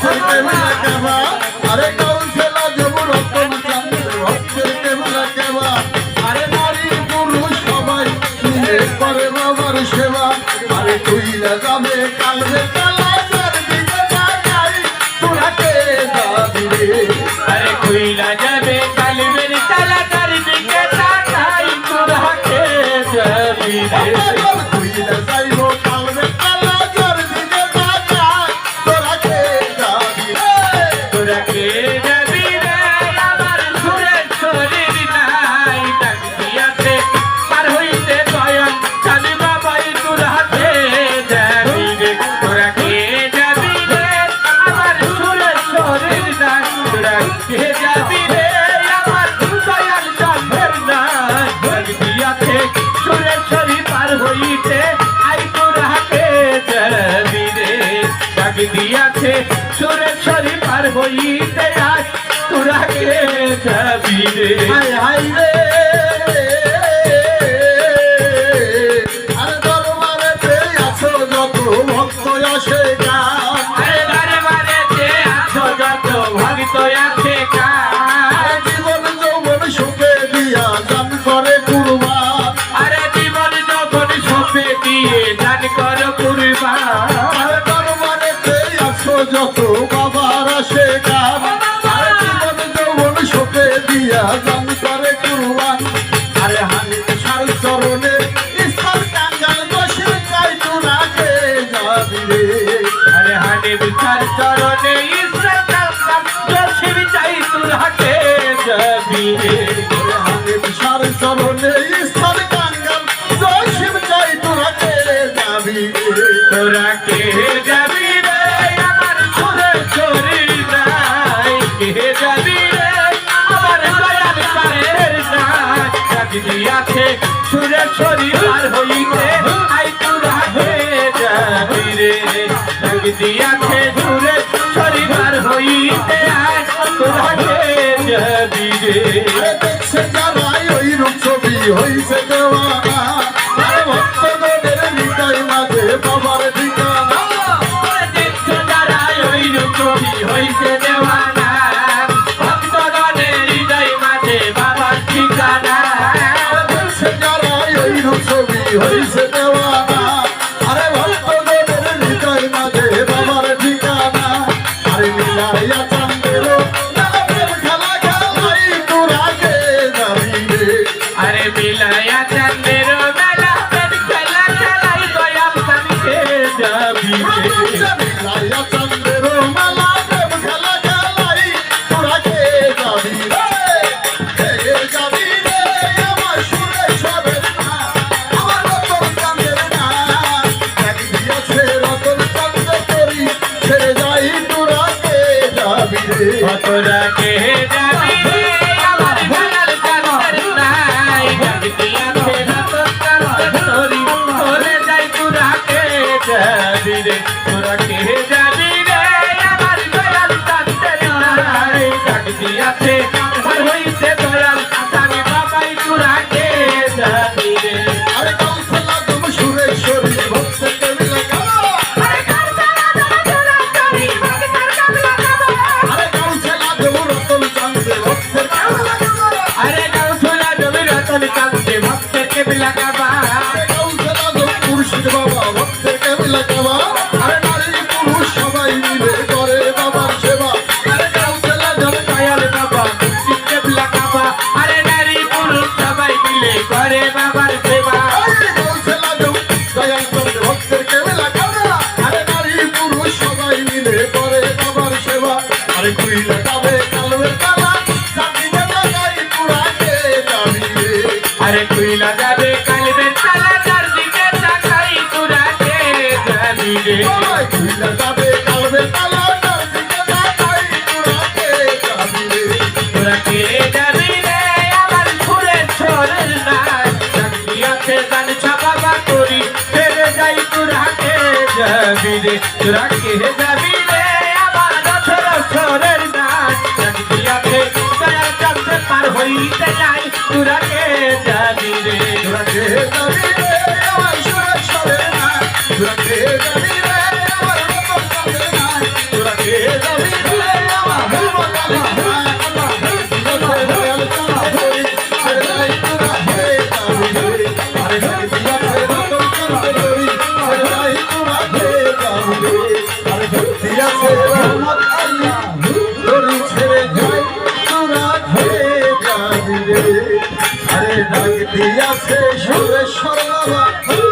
ভক্তের কেবলা কেবা আরে কাউন্সিলর যুব রতন চাঁদ ভক্তের কেবলা কেবা আরে নারী পুরুষ সবাই মিলে করে বাবার সেবা আরে কইলা যাবে কালবে কালা যার দিকে তাকাই তোরা কে যাবি রে আরে কইলা যাবে কালবের তালা তার দিকে তাকাই তোরা কে যাবি রে কইলা যাইব কালবে কালা যার দিকে তাকাই তোরা কে যাবি রে তোরা কে যাবি রে আমার সুরের শরীর নাই ডাক দিয়াছে পার হইতে দয়াল চাঁদ বাবাই তোরা কে যাবি রে তোরা কে যাবি রে আমার সুরের শরীর নাই তোরা কে যাবি রে আমার দয়াল চাঁদের নাই ডাক দিয়াছে সুরের শরীর পার হইতে আই তোরা কে যাবি রে ডাক দিয়াছে সুরের শরীর পার হইতে আয় তোরা কে যাবি রে হাই হাই রে আরে দরবারেতে আছো যত ভক্ত আসে গান আরে দরবারেতে আছো যত ভক্ত আছে কার আরে জীবন যৌবন সুখে দিয়া দান করে কুরবান আরে জীবন যখন সপে দিয়ে দান কর কুরবান আরে দরবারেতে আছো যত বাবার আসে গান আরে জীবন যৌবন সুখে দিয়া দান করে কুরবান আরে হানি সার চরণে ইসলাম কাঙ্গাল বসে চাই তোরা কে যাবি রে আরে হানে বিচার চরণে ইসরাত কাম জসিম চাই তোরা কে যাবি রে সার চরণে ইসলাম কাঙ্গাল জসিম চাই তোরা কে যাবি রে তোরা কে যাবি রে আমার সুরের শরীর নাই কে যাবি রে আমার দয়াল পায়ের নাই ডাক দিয়াছে সুরের শরীর পার হইতে আই তোরা কে যাবি রে ডাক দিয়াছে সুরের শরীর পার হইতে আই তোরা কে যাবি রে আরে দেখছে যারাই ওই রূপ ছবি হইছে দেওয়ানা আরে ভক্তগণের নিতাই মাঝে বাবার ঠিকানা দেখছো যারা ওই রূপী হইছে দেওয়ানা ভক্তগণের হৃদয় মাঝে বাবার ঠিকানা দেখছে যারাই ওই রূপ ছবি হইছে দেওয়ানা আরে ভক্তগণের নিতাই মাঝে বাবার ঠিকানা আরে মিলাইয়া চান্দেরও নামের খেলা খেলাই তোরা কে যাবি রে আরে মিলায়া চাঁদের মেলা খেলা খেলাই দয়াল তানকে যাবি রে মিলাইয়া চান্দেরও মেলা প্রেম খেলা খেলাই তোরা কে যাবি রে কে যাবি রে আমার সুরেশ্বরের না আমার রতন চাঁদের না এক দিয়েছে রতন চাঁদ করি ছেড়ে যাই তোরা কে যাবি রে তোরা কে যাবি রে আমার দয়াল চাঁদের নাই ডাক দিয়াছে রতন চাঁদ তোরি তোরে যাই তোরা কে যাবি রে তোরা কে যাবি রে আমার দয়াল চাঁদের নাই ডাক দিয়াছে পার হইতে দয়াল চাঁদ বাবাই তোরা কে যাবি রে আরে কাউন্সিলর তুমি সুরেশ্বরী ভক্তকে মিলে গাও আরে কারসালা তোরা তোরি ভক্তের কাবলা গাবো আরে কাউন্সিলর তুমি রতন চাঁদ ভক্তের আরে কাউসুলা জমি রতন কাঁদতে ভক্তের কেবলা গাবা আরে কাউন্সিলর তুমি মুর্শিদ বাবা ভক্তকে মিলে গাও আরে নারী পুরুষ সবাই মিলে করে বাবার সেবা আরে কাউসুলা জমি দয়াল বাবা ভক্তের কেবলা গাবা আরে নারী পুরুষ সবাই মিলে করে বাবার সেবা আরে কাউন্সিলর তুমি দয়াল চাঁদ ভক্তকে মিলে গাও আরে নারী পুরুষ সবাই মিলে করে বাবার সেবা আরে কইলা যাবে কালবে কালা জাতিকে লাগাই তোরা কে যাবি রে আরে কইলা যাবে কালবে তালা যার দিকে তাকাই তোরা কে যাবি রে সবাই কইলা যাবে কালবে কালা জাতিকে লাগাই তোরা কে যাবি রে তোরা কে যাবি রে আমার ফুলের ছোড়ের নাই ডাক দিয়াছে গান ছাপাবা করি ফেরে যাই তোরা কে যাবি রে তোরা কে যাবি রে আমার রথের ছোড়ের নাই ডাক দিয়াছে দয়াল চাঁদে পার হইতে নাই তোরা কে যাবি রে তোরা কে যাবি রে আমার সুরেশ্বরের না তোরা কে যাবি রে আমার রতন চাঁদের না তোরা কে যাবি বাবা